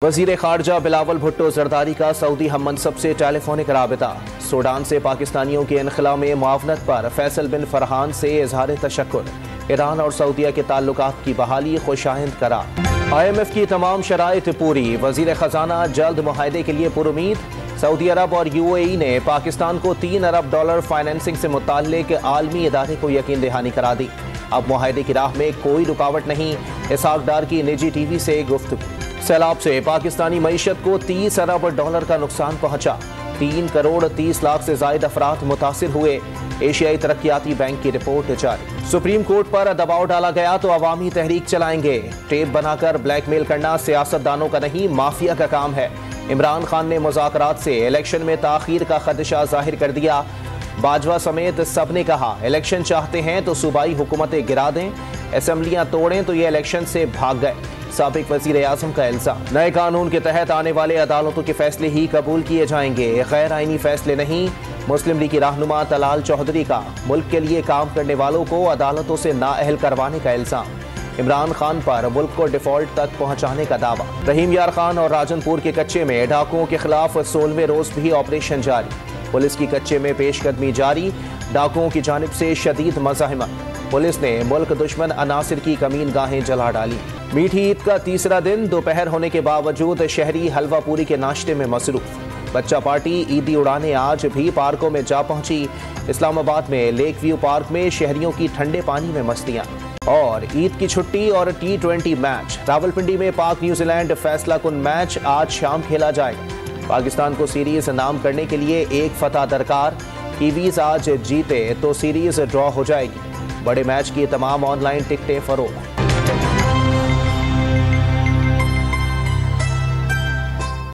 वजीर खारजा बिलावल भुट्टो जरदारी का सऊदी हम मनसब से टेलीफोनिक राबिता। सूडान से पाकिस्तानियों के इनखला में मुआवनत पर फैसल बिन फरहान से इजहार तशक्कुर। ईरान और सऊदीया के ताल्लुकात की बहाली खुशाइंद करार। IMF की तमाम शराइत पूरी। वजीर खजाना जल्द मुआहदे के लिए पुरुमीद। सऊदी अरब और UAE ने पाकिस्तान को $3 अरब फाइनेंसिंग से मुताल्लिक आलमी इदारे को यकीन दहानी करा दी। अब मुआहदे की राह में कोई रुकावट नहीं। इसहाक डार की निजी TV से गुफ्तगू। सैलाब से पाकिस्तानी मईशत को $30 अरब का नुकसान पहुंचा। 3 करोड़ 30 लाख से जायद अफराद मुतासिर हुए। एशियाई तरक्याती बैंक की रिपोर्ट जारी। सुप्रीम कोर्ट पर दबाव डाला गया तो अवामी तहरीक चलाएंगे। टेप बनाकर ब्लैकमेल करना सियासतदानों का नहीं, माफिया का काम है। इमरान खान ने मुज़ाकरात से इलेक्शन में ताखीर का खदशा जाहिर कर दिया। बाजवा समेत सब ने कहा, इलेक्शन चाहते हैं तो सूबाई हुकूमतें गिरा दें, असेंबलियां तोड़ें तो ये इलेक्शन से भाग गए। साबिक वजीर आजम का इल्जाम। नए कानून के तहत आने वाले अदालतों के फैसले ही कबूल किए जाएंगे, गैर आईनी फैसले नहीं। मुस्लिम लीग की रहनुमा तलाल चौधरी का मुल्क के लिए काम करने वालों को अदालतों से नाअहल करवाने का इल्जाम। इमरान खान पर मुल्क को डिफॉल्ट तक पहुंचाने का दावा। रहीम यार खान और राजनपुर के कच्चे में डाकुओं के खिलाफ 16वें रोज भी ऑपरेशन जारी। पुलिस की कच्चे में पेशकदमी जारी। डाकुओं की जानिब से शदीद मज़ाहमत। पुलिस ने मुल्क दुश्मन अनासिर की कमीन गाहें जला डाली। मीठी ईद का तीसरा दिन दोपहर होने के बावजूद शहरी हलवा पूरी के नाश्ते में मसरूफ। बच्चा पार्टी ईदी उड़ाने आज भी पार्कों में जा पहुंची। इस्लामाबाद में लेक व्यू पार्क में शहरियों की ठंडे पानी में मस्तियां। और ईद की छुट्टी और T20 मैच। रावलपिंडी में पाक न्यूजीलैंड फैसला कुन मैच आज शाम खेला जाएगा। पाकिस्तान को सीरीज नाम करने के लिए एक फतह दरकार। कीवीज आज जीते तो सीरीज ड्रॉ हो जाएगी। बड़े मैच की तमाम ऑनलाइन टिकटें फरोख्त।